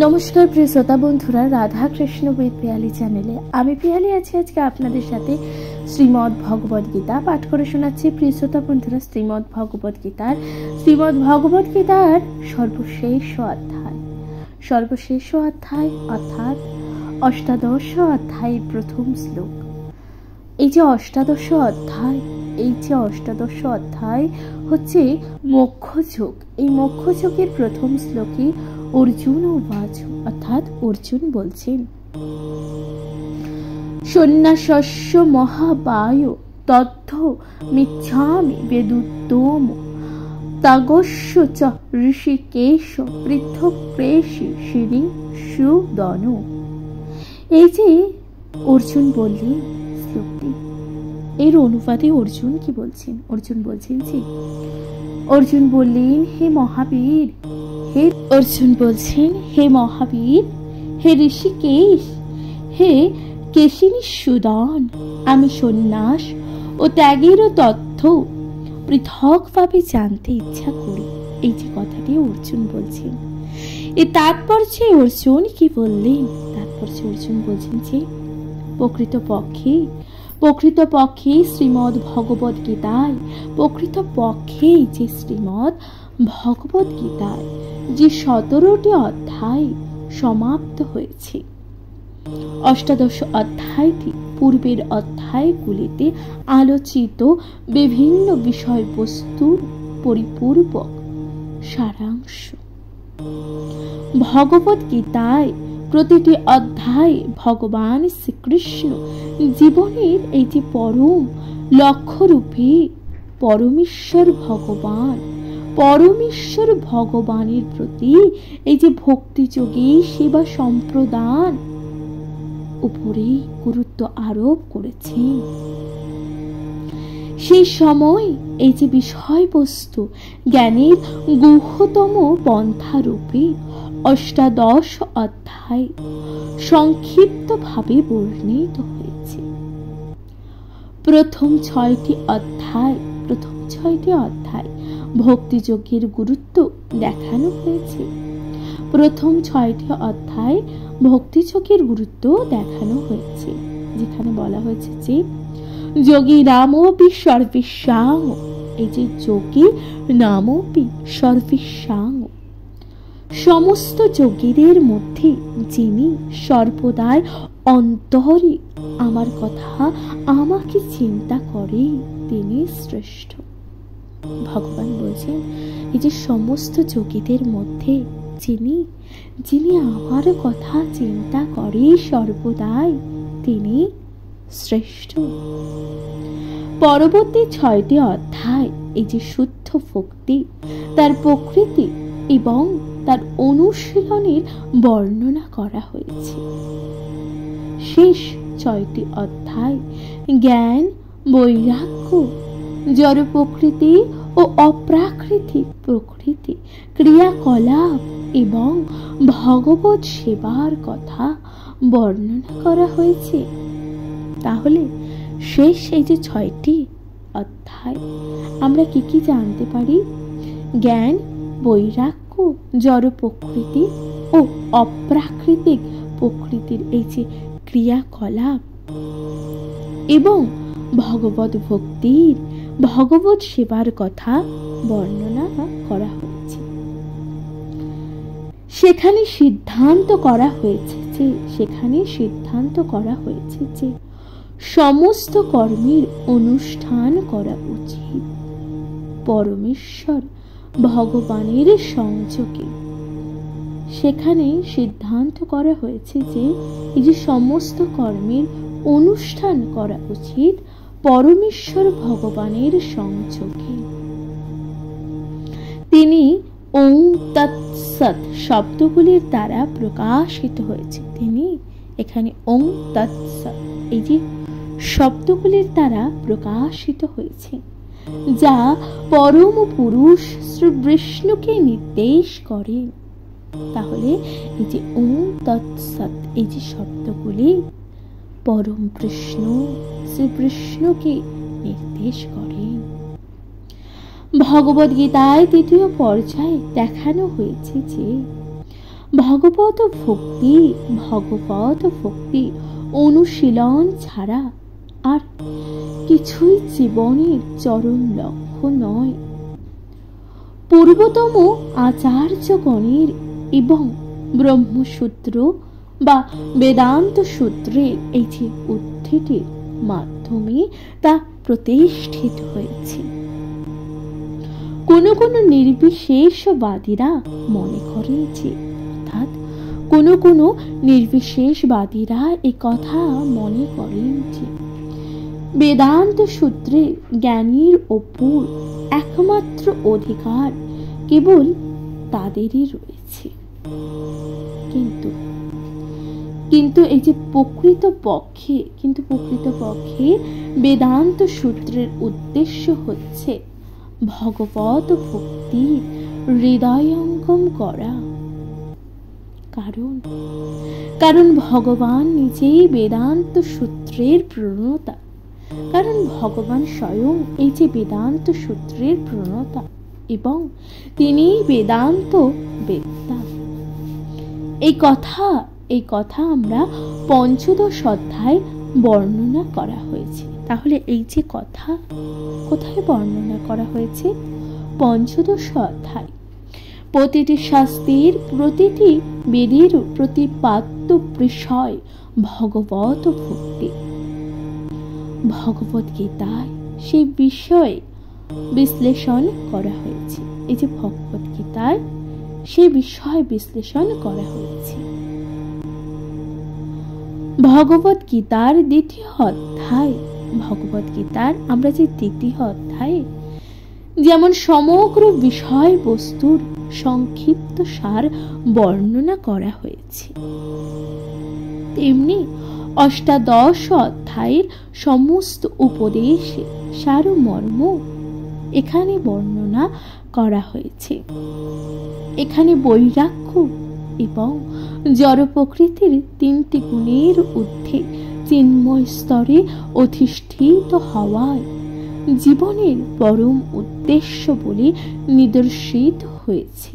নমস্কার প্রিয় শ্রোতা বন্ধুরা, রাধা কৃষ্ণ উইথ পিয়ালি চ্যানেলে আমি পিয়ালি আছি আজকে আপনাদের সাথে শ্রীমদ্ ভগবদ গীতা পাঠ করে শোনাচ্ছি। প্রিয় শ্রোতা বন্ধুরা, শ্রীমদ্ ভগবদ গীতার সর্বশেষ অধ্যায় অর্থাৎ অষ্টাদশ অধ্যায়ের প্রথম শ্লোক। এই যে অষ্টাদশ অধ্যায় হচ্ছে মোক্ষযোগ। এই মোক্ষযোগের প্রথম শ্লোকে অর্জুন উবাচ, অর্থাৎ অর্জুন বলছেন, সন্ন্যাসস্য মহাবায় তদ্ধ মিচ্ছামি বেদুত্তম তাগস্য চ ঋষিকেশ পৃথক প্রেষি শ্রী সুদন। এই যে অর্জুন বললেন শ্লোকটি, এর অনুবাদে অর্জুন কি বলছেন? অর্জুন বললেন, হে মহাবীর, হে ঋষিকেশ, হে কেশিনী সুদন, আমি সন্ন্যাস ও ত্যাগের তথ্য পৃথকভাবে জানতে ইচ্ছা করি। এই যে কথাটি অর্জুন বলছেন, এ তাৎপর্যে অর্জুন কি বললেন? তাৎপর্যে অর্জুন বলছেন যে প্রকৃতপক্ষে শ্রীমদ্ ভগবদ গীতায় যে 17টি অধ্যায় সমাপ্ত হয়েছে, অষ্টাদশ অধ্যায়টি পূর্বের অধ্যায়গুলিতে আলোচিত বিভিন্ন বিষয়বস্তুর পরিপূরক সারাংশ। ভগবদ গীতায় প্রতিটি অধ্যায় ভগবান শ্রীকৃষ্ণ জীবনের এই যে পরম লক্ষ্যরূপী পরমেশ্বর ভগবানের প্রতি এই যে ভক্তিযোগী সেবা সম্প্রদান উপরে গুরুত্ব আরোপ করেছেন। সেই সময় এই যে বিষয়বস্তু জ্ঞানের গুহ্যতম পন্থারূপে অষ্টাদশ অধ্যায় সংক্ষিপ্তভাবে বর্ণিত হয়েছে। প্রথম ছয়টি অধ্যায় ভক্তিযোগের গুরুত্ব দেখানো হয়েছে। যেখানে বলা হয়েছে যে যোগী নামপি সর্বেশাং, এই যে যোগী নামপি সর্বেশাং, সমস্ত যোগীদের মধ্যে যিনি সর্বদাই অন্তরে আমার কথা আমাকে চিন্তা করে তিনি শ্রেষ্ঠ। ভগবান বলছেন, এই যে সমস্ত যোগীদের মধ্যে যিনি আমার কথা চিন্তা করে সর্বদাই তিনি শ্রেষ্ঠ। পরবর্তী 6টি অধ্যায় এই যে শুদ্ধ ভক্তি, তার প্রকৃতি এবং তার অনুশীলনের বর্ণনা করা হয়েছে। শেষ 6টি অধ্যায় জ্ঞান, বৈরাগ্য, জড় প্রকৃতি ও অপ্রাকৃতিক প্রকৃতি, ক্রিয়াকলাপ এবং ভগবত সেবার কথা বর্ণনা করা হয়েছে। তাহলে শেষ এই যে 6টি অধ্যায় আমরা কি জানতে পারি? জ্ঞান, বৈরাগ্য, জড় প্রকৃতি ও অপ্রাকৃতিক প্রকৃতির এই যে ক্রিয়াকলাপ এবং ভগবত ভক্তির, ভগবত সেবার কথা বর্ণনা করা হয়েছে। সেখানে সিদ্ধান্ত করা হয়েছে যে সমস্ত কর্মের অনুষ্ঠান করা উচিত পরমেশ্বর ভগবানের সংযোগে। সেখানে সিদ্ধান্ত করা হয়েছে যে এই যে সমস্ত কর্মের অনুষ্ঠান করা উচিত পরমেশ্বর ভগবানের সংযোগে। তিনি ওম তৎসৎ শব্দগুলির দ্বারা প্রকাশিত হয়েছে। এখানে ওম তৎসৎ এই যে শব্দগুলির দ্বারা প্রকাশিত হয়েছে, যা পরম পুরুষ শ্রী বিষ্ণুকে নির্দেশ করে। তাহলে এই যে ওম তৎসৎ এই যে শব্দগুলি পরম বিষ্ণু শ্রী বিষ্ণুকে নির্দেশ করে। ভগবদ গীতায় 3য় পর্যায়ে দেখানো হয়েছে যে ভগবত ভক্তি অনুশীলন ছাড়া আর কিছুই জীবনের চরম লক্ষ্য নয়। পূর্বতম আচার্যগণের এবং ব্রহ্মসূত্র বা বেদান্ত সূত্রের এই যে উদ্ধৃতির মাধ্যমে তা প্রতিষ্ঠিত হয়েছে। কোনো কোনো নির্বিশেষবাদীরা মনে করেন যে, অর্থাৎ কোনো নির্বিশেষবাদীরা এ কথা মনে করেন যে বেদান্ত সূত্রে জ্ঞানীর ওপর একমাত্র অধিকার কেবল তাদেরই রয়েছে। কিন্তু এই যে প্রকৃতপক্ষে বেদান্ত সূত্রের উদ্দেশ্য হচ্ছে ভগবত ভক্তি হৃদয়ঙ্গম করা। কারণ ভগবান নিজেই বেদান্ত সূত্রের প্রণেতা। কারণ ভগবান স্বয়ং এই যে বেদান্ত সূত্রের প্রণেতা এবং তিনি বেদান্ত বেত্তা। এই কথা আমরা পঞ্চদশ অধ্যায় বর্ণনা করা হয়েছে। তাহলে এই যে কথা কোথায় বর্ণনা করা হয়েছে? পঞ্চদশ অধ্যায়। প্রতিটি শাস্ত্রের প্রতিটি বেদের প্রতিপাদ্য বিষয় ভগবত ভক্তি। ভগবত গীতায় সেই বিষয়ে বিশ্লেষণ করা হয়েছে। এই যে ভগবত গীতায় সেই বিষয় বিশ্লেষণ করা হয়েছে। ভগবত গীতার আমরা যে দ্বিতীয় অধ্যায়ে যেমন সমগ্র বিষয় বস্তুর সংক্ষিপ্ত সার বর্ণনা করা হয়েছে, তেমনি অষ্টাদশ অধ্যায়ের সমস্ত উপদেশে সারমর্ম এখানে বর্ণনা করা হয়েছে। এখানে বৈরাগ্য এবং জড় প্রকৃতির তিনটি গুণের ঊর্ধ্বে চিন্ময় স্তরে অধিষ্ঠিত হওয়ায় জীবনের পরম উদ্দেশ্য বলে নিদর্শিত হয়েছে।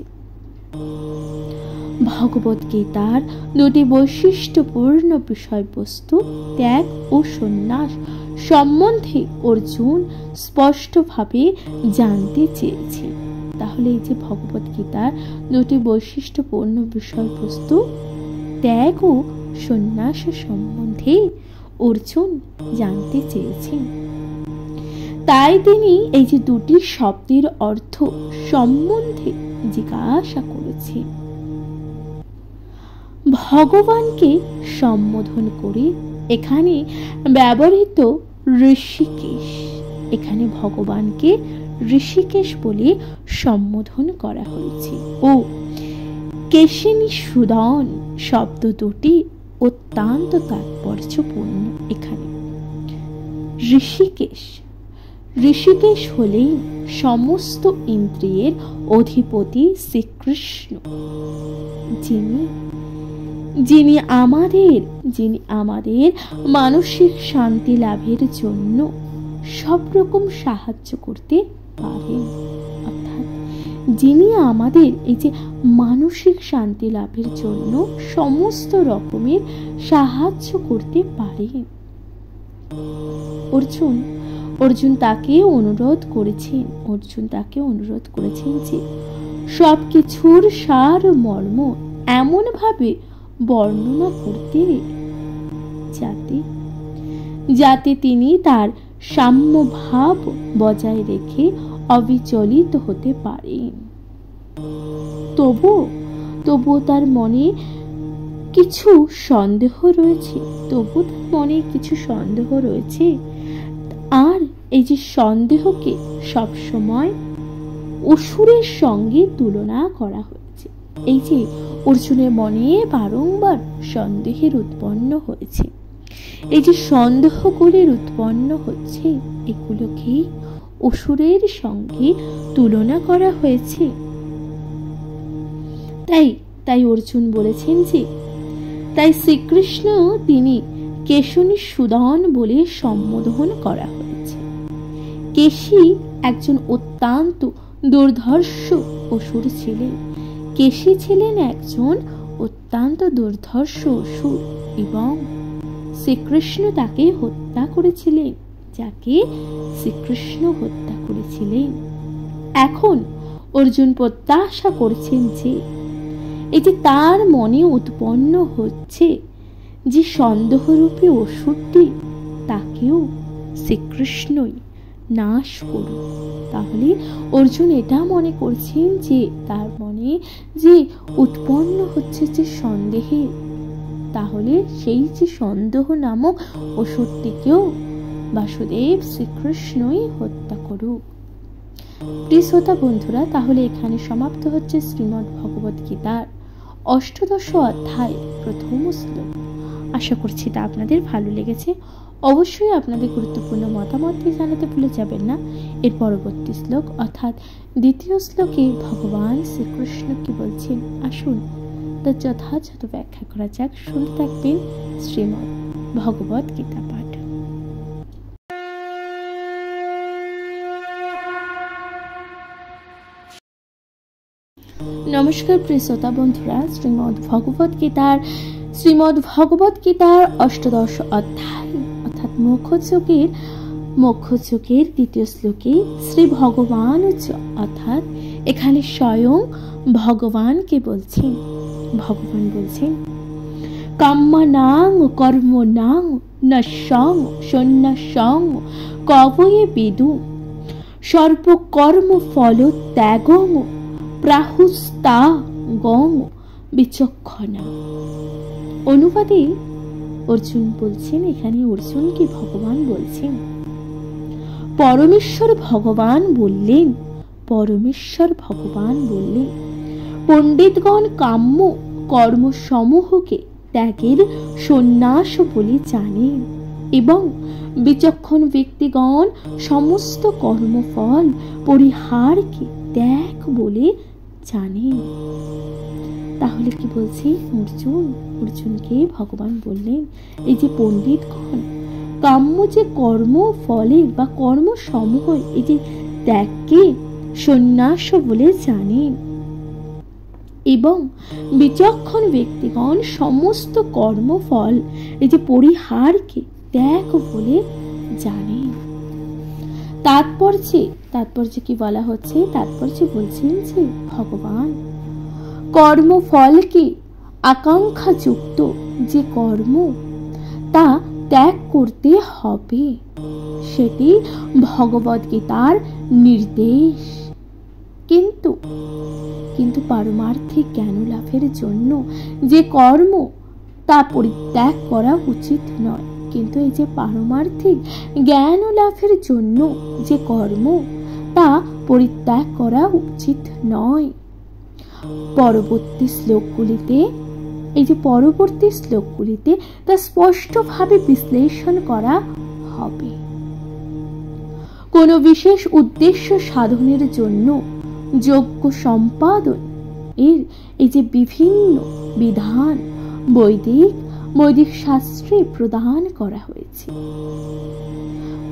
ভগবত গীতার দুটি বৈশিষ্ট্যপূর্ণ বিষয়বস্তু ত্যাগ ও সন্ন্যাস সম্বন্ধে অর্জুন স্পষ্টভাবে জানতে চেয়েছে। তাহলে এই যে ভগবত গীতার দুটি বৈশিষ্ট্যপূর্ণ বিষয়বস্তু ত্যাগ ও সন্ন্যাস সম্বন্ধে অর্জুন জানতে চেয়েছেন। তাই তিনি এই যে দুটি শব্দের অর্থ সম্বন্ধে জিজ্ঞাসা করেছেন। ভগবানকে সম্বোধন করে এখানে ব্যবহৃত ঋষিকেশ, এখানে ভগবানকে ঋষিকেশ বলে সম্বোধন করা হয়েছে ও কেশিনী সুদন শব্দ দুটি অত্যন্ত তাৎপর্যপূর্ণ। এখানে ঋষিকেশ হলেন সমস্ত ইন্দ্রিয়ের অধিপতি শ্রীকৃষ্ণ, যিনি আমাদের মানসিক শান্তি লাভের জন্য সব রকম সাহায্য করতে পারেন। অর্থাৎ যিনি আমাদের এই যে মানসিক শান্তি লাভের জন্য সমস্ত রকমের সাহায্য করতে পারেন। অর্জুন তাকে অনুরোধ করেছেন যে সবকিছুর সার মর্ম এমন ভাবে বর্ণনা করতে যাতে তিনি তার সাম্য ভাব বজায় রেখে অবিচলিত হতে পারেন। তবুও তার মনে কিছু সন্দেহ রয়েছে, আর এই যে সন্দেহকে সবসময় অসুরের সঙ্গে তুলনা করা হয়েছে। এই যে অর্জুনের মনে বারংবার সন্দেহের উৎপন্ন হয়েছে, এই যে সন্দেহগুলির উৎপন্ন হচ্ছে, এগুলোকে অসুরের সঙ্গে তুলনা করা হয়েছে। তাই অর্জুন বলেছেন যে তাই শ্রীকৃষ্ণ তিনি কেশিনী সুদন বলে সম্বোধন করা হয়েছে। কেশী একজন অত্যন্ত দুর্ধর্ষ অসুর ছিলেন। কেশী ছিলেন একজন অত্যন্ত দুর্ধর্ষ অসুর এবং শ্রীকৃষ্ণ তাকে হত্যা করেছিলেন, যাকে শ্রীকৃষ্ণ হত্যা করেছিলেন। এখন অর্জুন প্রত্যাশা করছেন যে এই যে তার মনে উৎপন্ন হচ্ছে যে সন্দেহরূপী অসুরটি, তাকেও শ্রীকৃষ্ণই নাশ করুক। তাহলে অর্জুন এটা মনে করছেন যে তার মনে যে উৎপন্ন হচ্ছে যে সন্দেহে, তাহলে সেই যে সন্দেহ নামক অসুরটিকেও বাসুদেব শ্রীকৃষ্ণই হত্যা করুক। প্রিয় শ্রোতা বন্ধুরা, তাহলে এখানে সমাপ্ত হচ্ছে শ্রীমদ্ ভগবত গীতার অষ্টাদশ অধ্যায় প্রথম শ্লোক। আশা করছি তা আপনাদের ভালো লেগেছে। অবশ্যই আপনাদের গুরুত্বপূর্ণ মতামত দিয়ে জানাতে ভুলে যাবেন না। এর পরবর্তী শ্লোক অর্থাৎ দ্বিতীয় শ্লোকে ভগবান শ্রীকৃষ্ণ কি বলছেন, আসুন তা যথাযথ ব্যাখ্যা করা যাক। শুনতে থাকবেন শ্রীমদ্ ভগবত গীতা পাঠ। নমস্কার প্রিয় শ্রোতা বন্ধুরা, শ্রীমদ্ ভগবত গীতার অষ্টাদশ অধ্যায় অর্থাৎ মোক্ষযোগের দ্বিতীয় শ্লোকে শ্রী ভগবান অর্থাৎ এখানে স্বয়ং ভগবানকে বলছেন। ভগবান বলছেন, কাম্যানাং কর্মণাং নশ্যং সন্ন্যাসং কবয়ে বিদু সর্বকর্ম ফল ত্যাগং প্রাহুস্তা গং বিচক্ষণা। অনুবাদে অর্জুন বলছেন, এখানে অর্জুনকে ভগবান বলছেন, পরমেশ্বর ভগবান বললেন পণ্ডিতগণ কাম্য কর্মসমূহকে ত্যাগের সন্ন্যাস বলে জানেন এবং বিচক্ষণ ব্যক্তিগণ সমস্ত কর্মফল পরিহারকে ত্যাগ বলে জানেন। তাহলে কি বলছি, অর্জুনকে ভগবান বললেন এই যে পণ্ডিতগণ কাম্য যে কর্ম ফলের বা কর্ম সমূহ এই যে ত্যাগকে সন্ন্যাস বলে জানেন এবং বিচক্ষণ ব্যক্তিগণ সমস্ত কর্মফল এই যে পরিহারকে ত্যাগ বলে জানেন। তাৎপর্য কি বলা হচ্ছে, তাৎপর্য বলছেন যে ভগবান কর্মফলকে আকাঙ্ক্ষাযুক্ত যে কর্ম তা ত্যাগ করতে হবে, সেটি ভগবদ্গীতার নির্দেশ। কিন্তু পারমার্থিক জ্ঞান লাভের জন্য যে কর্ম তা পরিত্যাগ করা উচিত নয়। কিন্তু এই যে পারমার্থিক জ্ঞান লাভের জন্য যে কর্ম তা পরিত্যাগ করা উচিত নয়। পরবর্তী শ্লোকগুলিতে তা স্পষ্টভাবে বিশ্লেষণ করা হবে। কোনো বিশেষ উদ্দেশ্য সাধনের জন্য যজ্ঞ সম্পাদন এর এই যে বিভিন্ন বিধান বৈদিক শাস্ত্রে প্রদান করা হয়েছে।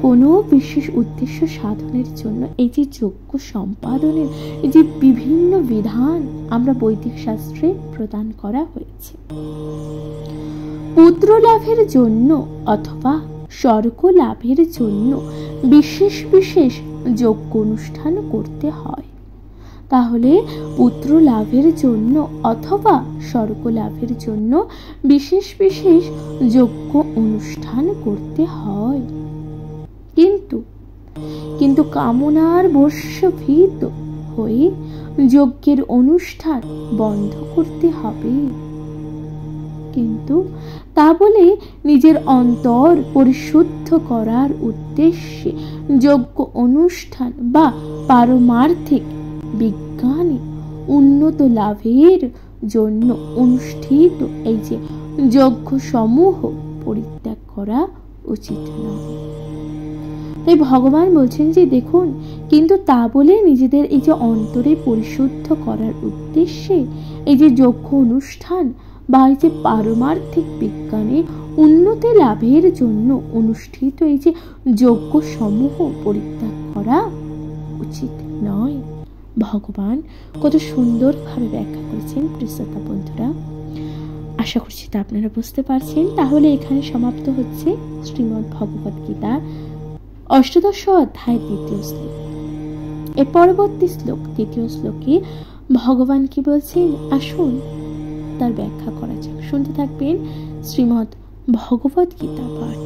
কোনো বিশেষ উদ্দেশ্য সাধনের জন্য এই যে যজ্ঞ সম্পাদনের এই যে বিভিন্ন বিধান আমরা বৈদিক শাস্ত্রে প্রদান করা হয়েছে। পুত্র লাভের জন্য অথবা স্বর্গ লাভের জন্য বিশেষ যজ্ঞ অনুষ্ঠান করতে হয়। তাহলে পুত্র লাভের জন্য অথবা স্বর্গ লাভের জন্য বিশেষ যজ্ঞ অনুষ্ঠান করতে হয়। কিন্তু কামনার বশীভূত হয়ে যজ্ঞের অনুষ্ঠান বন্ধ করতে হবে। কিন্তু তা বলে নিজের অন্তর পরিশুদ্ধ করার উদ্দেশ্যে যজ্ঞ অনুষ্ঠান বা পারমার্থিক বিজ্ঞানে উন্নত লাভের জন্য অনুষ্ঠিত এই যে যজ্ঞ সমূহ পরিত্যাগ করা উচিত নয়। তাই ভগবান বলছেন যে দেখুন, কিন্তু তা বলে নিজেদের এই যে অন্তরে পরিশুদ্ধ করার উদ্দেশ্যে এই যে যজ্ঞ অনুষ্ঠান বা এই যে পারমার্থিক বিজ্ঞানে উন্নতি লাভের জন্য অনুষ্ঠিত এই যে যজ্ঞ সমূহ পরিত্যাগ করা উচিত নয়। ভগবান কত সুন্দরভাবে ব্যাখ্যা করেছেন প্রিয় শ্রোতা বন্ধুরা। আশা করছি তা আপনারা বুঝতে পারছেন। তাহলে এখানে সমাপ্ত হচ্ছে শ্রীমদ্ ভগবদ গীতার অষ্টাদশ অধ্যায়ের দ্বিতীয় শ্লোক। এর পরবর্তী শ্লোক, তৃতীয় শ্লোকে ভগবান কি বলছেন আসুন তার ব্যাখ্যা করা যাক। শুনতে থাকবেন শ্রীমদ্ ভগবদ গীতা পাঠ।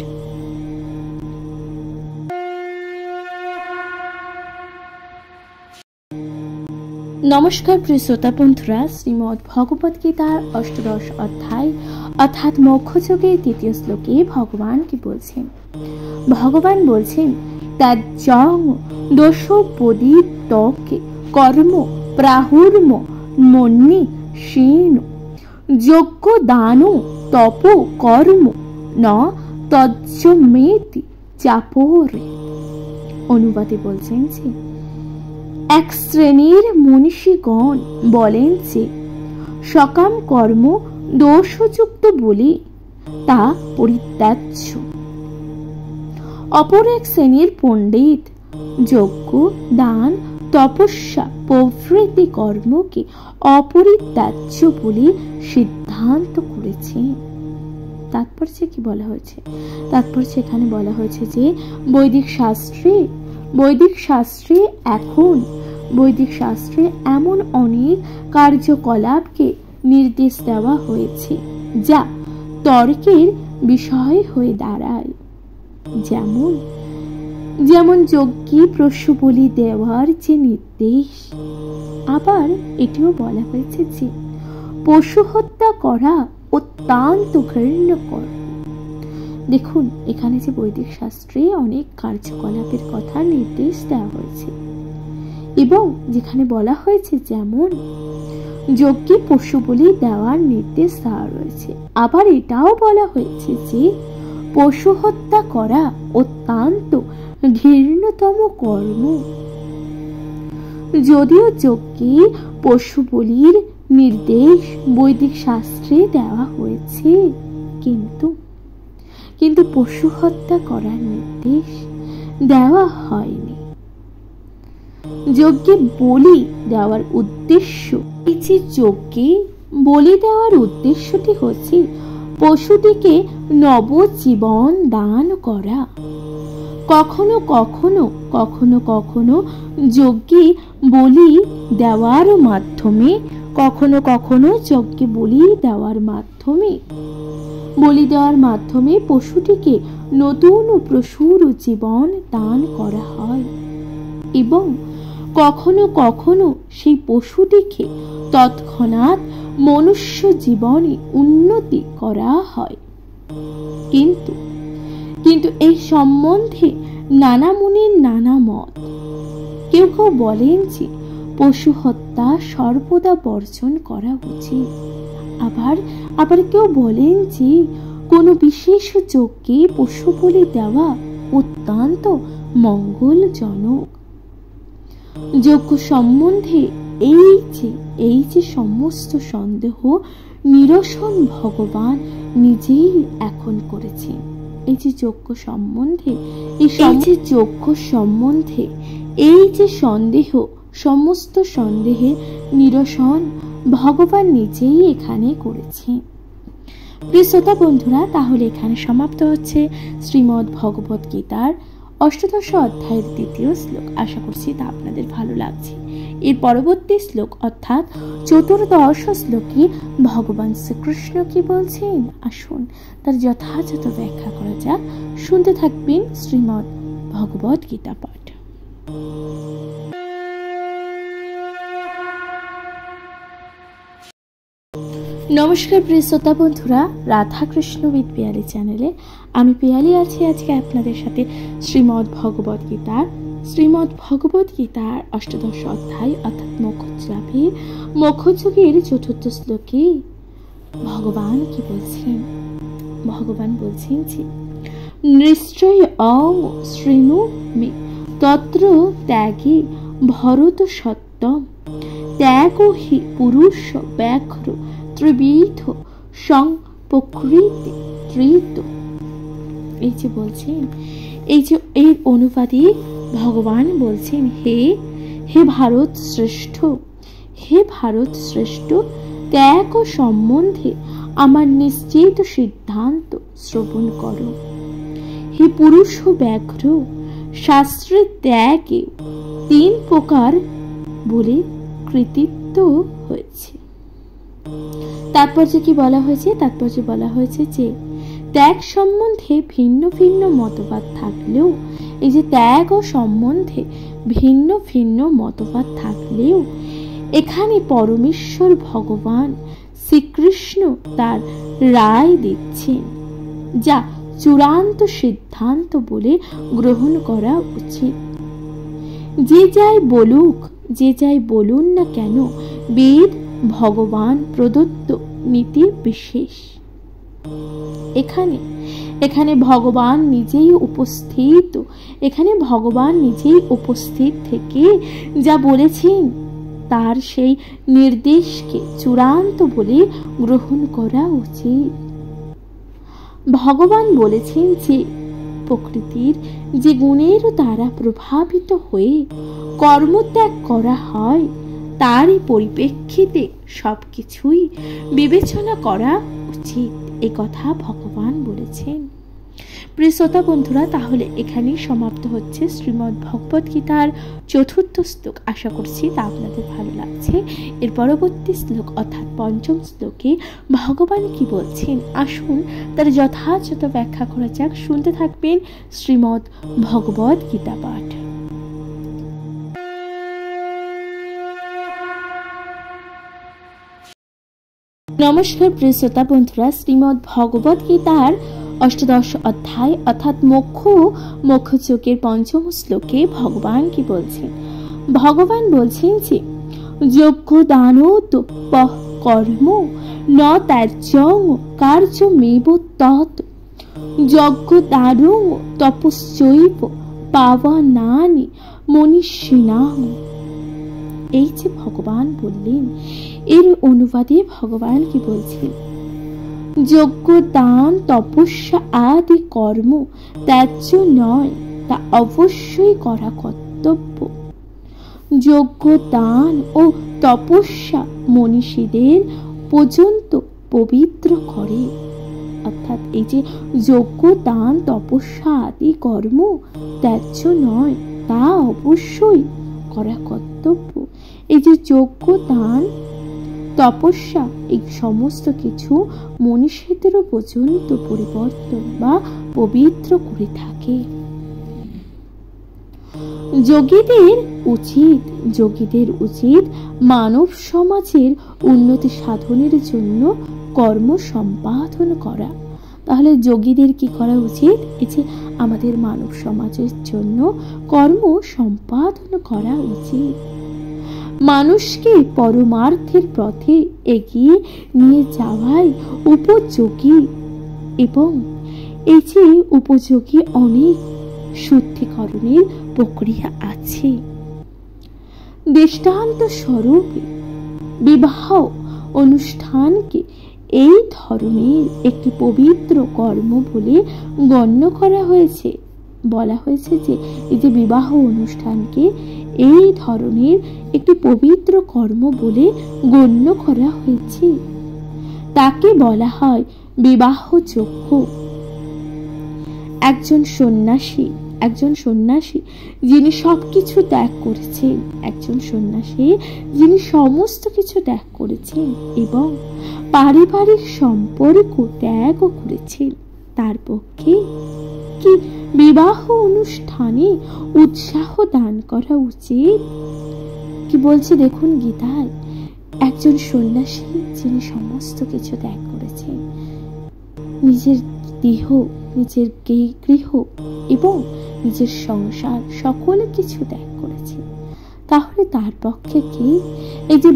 নমস্কার প্রিয় শ্রোতা বন্ধুরা, শ্রীমদ্ ভগবদ গীতার অষ্টাদশ অধ্যায় অর্থাৎ মোক্ষযোগের তৃতীয় শ্লোকে ভগবান কি বলছেন? ভগবান বলছেন ত্যাজ্যং দোষোপদিতকে কর্ম প্রাহুর্ম মন্যে সেন যজ্ঞ দান তপ কর্ম ন তজ্জমেতি চাপরে। অনুবাদে বলছেন যে এক শ্রেণীর মনীষীগণ বলেন যে সকাম কর্ম দোষযুক্ত বলে তা পরিত্যাজ্য। অপর এক শ্রেণীর পণ্ডিত যজ্ঞ দান তপস্যা প্রভৃতি কর্মকে অপরিত্যাজ্য বলে সিদ্ধান্ত করেছে। তাৎপর্য কি বলা হয়েছে? তাৎপর্য এখানে বলা হয়েছে যে বৈদিক শাস্ত্রে এমন অনেক কার্যকলাপকে নির্দেশ দেওয়া হয়েছে যা তর্কের বিষয় হয়ে দাঁড়ায়। যেমন যজ্ঞে পশু বলি দেওয়ার যে নির্দেশ। আবার এটিও বলা হয়েছে যে পশু হত্যা করা অত্যন্ত ঘৃণ্যকর। দেখুন এখানে যে বৈদিক শাস্ত্রে অনেক কার্যকলাপের কথা নির্দেশ দেওয়া হয়েছে এবং যেখানে বলা হয়েছে যেমন যজ্ঞে পশু বলি দেওয়ার নির্দেশ দেওয়া রয়েছে, আবার এটাও বলা হয়েছে যে পশু হত্যা করা অত্যন্ত ঘৃণ্যতম কর্ম। যদিও যজ্ঞে পশু বলির নির্দেশ বৈদিক শাস্ত্রে দেওয়া হয়েছে, কিন্তু পশু হত্যা করার নির্দেশ দেওয়া হয়নি। যজ্ঞে বলি দেওয়ার উদ্দেশ্য, এই যে যজ্ঞে বলি দেওয়ার উদ্দেশ্যটি হচ্ছে পশুটিকে নবজীবন দান করা। কখনো কখনো যজ্ঞে বলি দেওয়ার মাধ্যমে পশুটিকে নতুন ও প্রচুর জীবন দান করা হয় এবং কখনো সেই পশুটিকে তৎক্ষণাৎ মনুষ্য জীবনে উন্নতি করা হয়। কিন্তু এই সম্বন্ধে নানা মুনির নানা মত। কেউ বলেন যে পশু হত্যা সর্বদা বর্জন করা উচিত, আবার কেউ বলেন যে কোনো বিশেষ যজ্ঞে পশু বলি দেওয়া অত্যন্ত মঙ্গলজনক। যজ্ঞ সম্বন্ধে এই যে সমস্ত সন্দেহ নিরসন ভগবান নিজেই এখন করেছেন। এই যে যজ্ঞ সম্বন্ধে এই যে সন্দেহ, সমস্ত সন্দেহের নিরসন ভগবান নিজেই এখানে করেছেন। প্রিয় শ্রোতা বন্ধুরা, তাহলে এখানে সমাপ্ত হচ্ছে শ্রীমদ্ ভগবদ গীতার অষ্টাদশ অধ্যায়ের দ্বিতীয় শ্লোক। আশা করছি তা আপনাদের ভালো লাগছে। এর পরবর্তী শ্লোক অর্থাৎ চতুর্দশ শ্লোকে ভগবান শ্রীকৃষ্ণ কি বলছেন আসুন তার যথাযথ ব্যাখ্যা করা যাক। শুনতে থাকবেন শ্রীমদ্ ভগবদ গীতা পাঠ। নমস্কার প্রিয় শ্রোতা বন্ধুরা, রাধা কৃষ্ণ উইথ পিয়ালি চ্যানেলে আমি পিয়ালি আছি আজকে আপনাদের সাথে শ্রীমদ্ ভগবদ গীতার অষ্টাদশ অধ্যায় অর্থাৎ মোক্ষযোগের চতুর্থ শ্লোকে ভগবান কি বলছেন? ভগবান বলছেন যে নিশ্চয় অং শৃণু মে তত্র ত্যাগে ভরত সত্যম ত্যাগ হি পুরুষ ব্যাঘ্র ত্রিবিধ সংপ্রকৃতি ত্রিত। এই যে বলছেন, এই অনুবাদে ভগবান বলছেন হে ভারত শ্রেষ্ঠ, ত্যাগ সম্বন্ধে আমার নিশ্চিত সিদ্ধান্ত শ্রবণ করো। হে পুরুষ ও ব্যাঘ্র, শাস্ত্রের ত্যাগে 3 প্রকার বলে কৃতিত্ব হয়েছে। তাৎপর্যে কি বলা হয়েছে? তাৎপর্যে বলা হয়েছে যে ত্যাগ সম্বন্ধে ভিন্ন ভিন্ন মতবাদ থাকলেও, এই যে ত্যাগ ও সম্বন্ধে ভিন্ন ভিন্ন মতবাদ থাকলেও এখানে পরমেশ্বর ভগবান শ্রীকৃষ্ণ তার রায় দিচ্ছেন, যা চূড়ান্ত সিদ্ধান্ত বলে গ্রহণ করা উচিত। যে যাই বলুক, যে যাই বলুন না কেন, বেদ ভগবান প্রদত্ত নীতি বিশেষ। এখানে ভগবান নিজেই উপস্থিত, এখানে ভগবান নিজেই উপস্থিত থেকে যা বলেছেন তার সেই নির্দেশকে চূড়ান্ত বলে গ্রহণ করা উচিত। ভগবান বলেছেন যে প্রকৃতির যে গুণের দ্বারা প্রভাবিত হয়ে কর্মত্যাগ করা হয়, তারই পরিপ্রেক্ষিতে সবকিছুই বিবেচনা করা উচিত, এ কথা ভগবান বলেছেন। প্রিয় শ্রোতা বন্ধুরা, তাহলে এখানেই সমাপ্ত হচ্ছে শ্রীমদ্ ভগবদ গীতার 4th শ্লোক। আশা করছি তা আপনাদের ভালো লাগছে। এর পরবর্তী শ্লোক অর্থাৎ 5ম শ্লোকে ভগবান কি বলছেন, আসুন তার যথাযথ ব্যাখ্যা করা যাক। শুনতে থাকবেন শ্রীমদ্ ভগবদ গীতা পাঠ। নমস্কার প্রিয় শ্রোতা বন্ধুরা, শ্রীমদ্ ভগবদ গীতার 8দশ অধ্যায় অর্থাৎ মোক্ষযোগের 5ম শ্লোকে ভগবান কি বলছেন? ভগবান বলছেন যে যজ্ঞ দান তপঃ কর্ম ন ত্যাজ্যং কার্যমেব তৎ যজ্ঞ দানং তপশ্চৈব পাবনানি মনীষিণাং। এই যে ভগবান বললেন, এর অনুবাদে ভগবান কি বলছেন? যজ্ঞ দান তপস্যা আদি কর্ম ত্যায্য নয়, তা অবশ্যই করা কর্তব্য। যজ্ঞ দান ও তপস্যা মনীষীদের পর্যন্ত পবিত্র করে। অর্থাৎ এই যে যজ্ঞ দান তপস্যা আদি কর্ম ত্যায্য নয়, তা অবশ্যই করা কর্তব্য। এই যে যজ্ঞ দান তপস্যা এই সমস্ত কিছু মনীষীদেরও পর্যন্ত পরিবর্তন বা পবিত্র করে থাকে। যোগীদের উচিত মানব সমাজের উন্নতি সাধনের জন্য কর্ম সম্পাদন করা। তাহলে যোগীদের কি করা উচিত? এই যে আমাদের মানব সমাজের জন্য কর্ম সম্পাদন করা উচিত। মানুষকে পরমার্থের পথে এগিয়ে নিয়ে যাওয়াই উপযোগী, এবং এই যে উপযোগী অনেক শুদ্ধিকরণের প্রক্রিয়া আছে। দৃষ্টান্ত স্বরূপে বিবাহ অনুষ্ঠানকে এই ধরনের একটি পবিত্র কর্ম বলে গণ্য করা হয়েছে। বলা হয়েছে যে এই যে বিবাহ অনুষ্ঠানকে এই ধরনের একটি পবিত্র কর্ম বলে গণ্য করা হয়েছে, তাকে বলা হয় বিবাহযোগ্য। একজন সন্ন্যাসী যিনি সবকিছু ত্যাগ করেছেন, একজন সন্ন্যাসী যিনি সমস্ত কিছু ত্যাগ করেছেন এবং পারিবারিক সম্পর্ক ত্যাগও করেছেন, তার পক্ষে কি বিবাহ অনুষ্ঠানে উৎসাহ দান করা উচিত? কি বলছে দেখুন গীতায়, একজন সন্ন্যাসী যিনি সমস্ত কিছু ত্যাগ করেছেন, নিজের দেহ, নিজের গৃহ এবং নিজের সংসার সকল কিছু ত্যাগ করেছে, তাহলে তার পক্ষে কি এই যে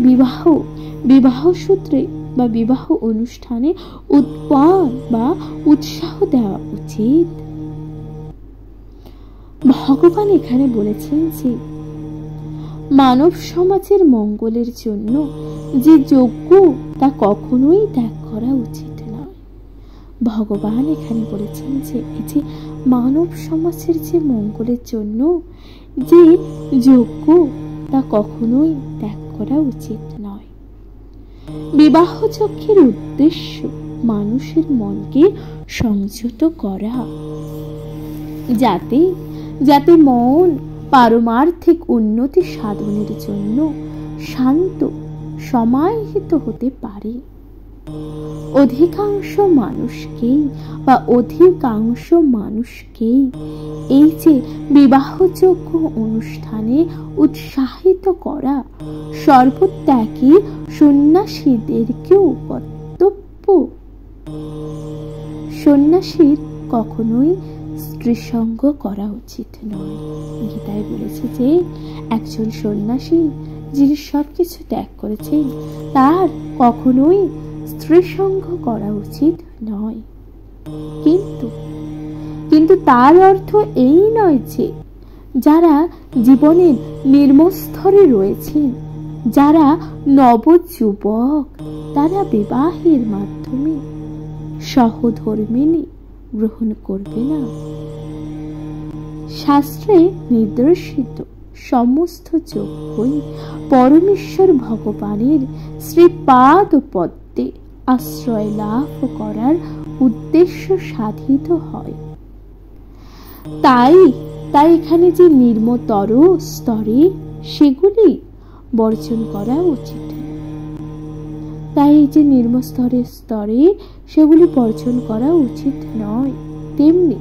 বিবাহ সূত্রে বা বিবাহ অনুষ্ঠানে উৎপাদন বা উৎসাহ দেওয়া উচিত? ভগবান এখানে বলেছেন যে মানব সমাজের মঙ্গলের জন্য যে যজ্ঞ তা কখনোই ত্যাগ করা উচিত নয়। ভগবান এখানে বলেছেন যে এই যে মানব সমাজের যে মঙ্গলের জন্য যে যজ্ঞ তা কখনোই ত্যাগ করা উচিত নয়। বিবাহ যজ্ঞের উদ্দেশ্য মানুষের মনকে সংযত করা, যাতে যাতে মন পারমার্থিক উন্নতি সাধনের জন্য শান্ত সমাহিত হতে পারে। অধিকাংশ মানুষকেই এই যে বিবাহযোগ্য অনুষ্ঠানে উৎসাহিত করা সর্বত্যাগী সন্ন্যাসীদেরকেও কর্তব্য। সন্ন্যাসীর কখনোই স্ত্রীসঙ্গ করা উচিত নয়। গীতায় বলেছে যে একজন সন্ন্যাসী যিনি সবকিছু ত্যাগ করেছেন তার কখনোই স্ত্রীসঙ্গ করা উচিত নয়। কিন্তু তার অর্থ এই নয় যে যারা জীবনের নিম্নস্তরে রয়েছেন, যারা নবযুবক, তারা বিবাহের মাধ্যমে সহধর্মিণী গ্রহণ করবে না। শাস্ত্রে নির্দেশিত সমস্ত যজ্ঞই পরমেশ্বর ভগবানের শ্রীপাদ পদ্মে আশ্রয় লাভ করার উদ্দেশ্য সাধিত হয়। তাই এখানে যে নিম্নতর স্তরে সেগুলি বর্জন করা উচিত। সেগুলি বর্জন করা উচিত নয়। তেমনি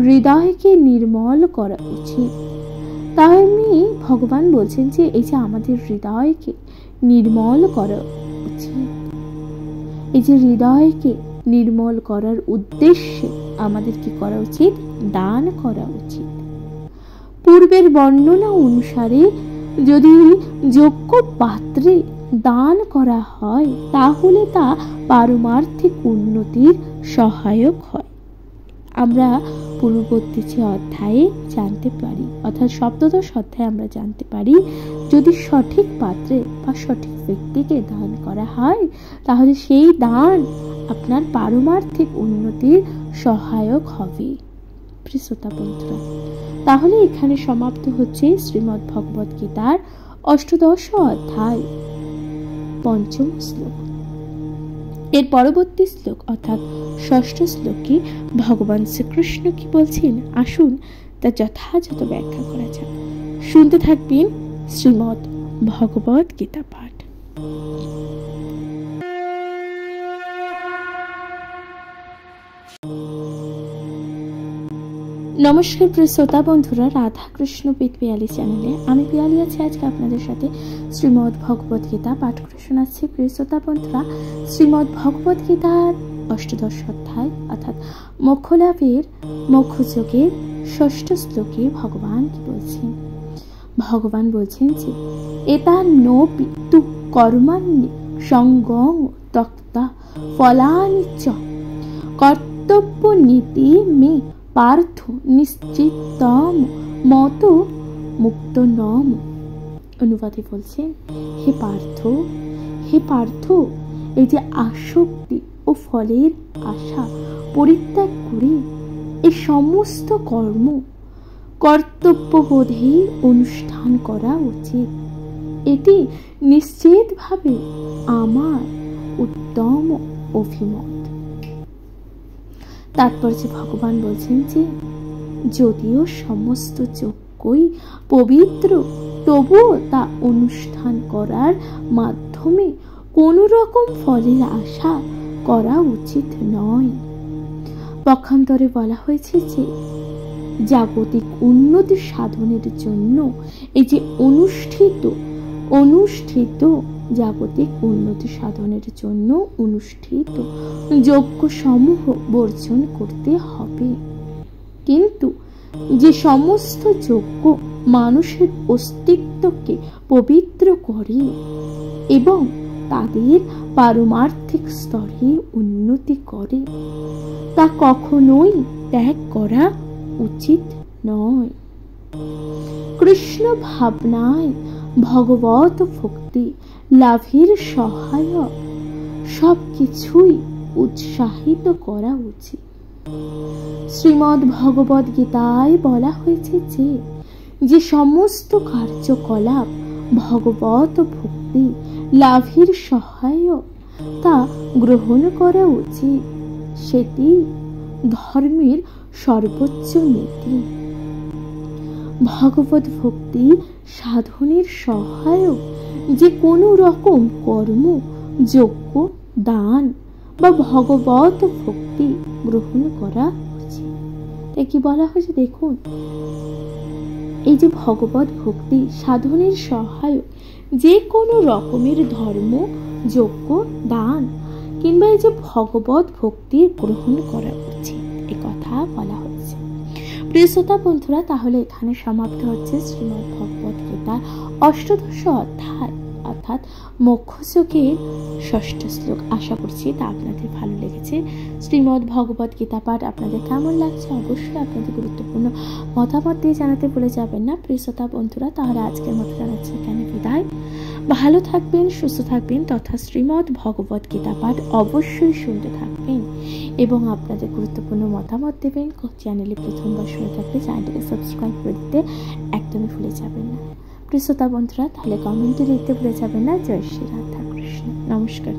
হৃদয়কে নির্মল করা উচিত। তাই ভগবান বলছেন যে এই যে আমাদের হৃদয়কে নির্মল করা উচিত, এই যে হৃদয়কে নির্মল করার উদ্দেশ্যে আমাদের কি করা উচিত? দান করা উচিত। পূর্বের বর্ণনা অনুসারে যদি যোগ্য পাত্রে দান করা হয় তাহলে তা পারমার্থিক উন্নতির সহায়ক হয়। আমরা পূর্ববর্তী যে অধ্যায়ে জানতে পারি, অর্থাৎ সপ্তদশ অধ্যায়ে আমরা জানতে পারি যদি সঠিক পাত্রে বা সঠিক ব্যক্তিকে দান করা হয় তাহলে সেই দান আপনার পারমার্থিক উন্নতির সহায়ক হবে। প্রিয় শ্রোতা বন্ধুরা, তাহলে এখানে সমাপ্ত হচ্ছে শ্রীমদ্ ভগবদ গীতার অষ্টদশ অধ্যায় পঞ্চম শ্লোক। এর পরবর্তী শ্লোক অর্থাৎ ষষ্ঠ শ্লোকে ভগবান শ্রীকৃষ্ণ কি বলছেন আসুন তা যথাযথ ব্যাখ্যা করা যাক। শুনতে থাকবেন শ্রীমদ্ ভগবদ গীতা পাঠ। নমস্কার প্রিয় শ্রোতা বন্ধুরা, রাধা কৃষ্ণ পিয়ালি চ্যানেলে আমি পিয়ালি আছি আজকে আপনাদের সাথে শ্রীমদ্ ভগবদ গীতা পাঠ করে শোনাচ্ছি। প্রিয় শ্রোতা বন্ধুরা, শ্রীমদ্ ভগবদ গীতার অষ্টদশ অধ্যায় অর্থাৎ মোক্ষলাভের মোক্ষযোগের ষষ্ঠ শ্লোকে ভগবান কি বলছেন? ভগবান বলছেন যে এটা নোপি তু কর্মান্যে সঙ্গং তক্তা ফলানি চ কর্তব্য নীতি মে পার্থ নিশ্চিতম মত মুক্ত নম। অনুবাদে বলছেন হে পার্থ, এই যে আসক্তি ও ফলের আশা পরিত্যাগ করে এই সমস্ত কর্তব্যবোধে অনুষ্ঠান করা উচিত। এটি নিশ্চিতভাবে আমার উত্তম অভিমত। তাৎপর্য ভগবান বলছেন যে যদিও সমস্ত যজ্ঞই পবিত্র, তবুও তা অনুষ্ঠান করার মাধ্যমে কোনো রকম ফলের আশা করা উচিত নয়। পক্ষান্তরে বলা হয়েছে যে জাগতিক উন্নতি সাধনের জন্য এই যে অনুষ্ঠিত জাগতিক উন্নতি সাধনের জন্য অনুষ্ঠিত যজ্ঞ সমূহ বর্জন করতে হবে। কিন্তু যে সমস্ত যজ্ঞ মানুষের অস্তিত্বকে পবিত্র করে এবং তাদের পারমার্থিক স্তরে উন্নতি করে তা কখনোই ত্যাগ করা উচিত নয়। কৃষ্ণ ভাবনায় ভগবত ভক্তি লাভের সহায়ক সবকিছুই উৎসাহিত করা উচিত। শ্রীমদ্ ভগবদ গীতায় বলা হয়েছে যে সমস্ত কার্যকলাপ ভগবত ভক্তি লাভের সহায়ক তা গ্রহণ করা উচিত। সেটি ধর্মের সর্বোচ্চ নীতি। ভগবত ভক্তি সাধনের সহায়ক যে কোনো রকম কর্ম, যজ্ঞ, দান বা ভগবত ভক্তি গ্রহণ করা উচিত। তাই কি বলা হয়েছে দেখুন, এই যে ভগবত ভক্তি সাধনের সহায়ক যে কোনো রকমের ধর্ম, যজ্ঞ, দান কিংবা এই যে ভগবত ভক্তি গ্রহণ করা উচিত, এ কথা বলা হয়েছে। প্রিয় শ্রোতা বন্ধুরা, তাহলে এখানে সমাপ্ত হচ্ছে শ্রীমদ্ ভগবত গীতার অষ্টাদশ অধ্যায় অর্থাৎ মোক্ষযোগের ষষ্ঠ শ্লোক। আশা করছি তা আপনাদের ভালো লেগেছে। শ্রীমদ্ ভগবত গীতা পাঠ আপনাদের কেমন লাগছে অবশ্যই আপনাদের গুরুত্বপূর্ণ মতামত দিয়ে জানাতে ভুলে যাবেন না। প্রিয় শ্রোতা বন্ধুরা, তাহলে আজকের মতো জানাচ্ছি এখানে বিদায়। ভালো থাকবেন, সুস্থ থাকবেন তথা শ্রীমদ্ ভগবত গীতা পাঠ অবশ্যই শুনতে থাকবেন এবং আপনাদের গুরুত্বপূর্ণ মতামত দেবেন। চ্যানেলে প্রথমবার শুনে থাকলে চ্যানেলটিকে সাবস্ক্রাইব করে দিতে একদমই ভুলে যাবেন না। প্রিয় শ্রোতা বন্ধুরা, তাহলে কমেন্টে লিখতে ভুলে যাবেন না। জয় শ্রী রাধা কৃষ্ণ। নমস্কার।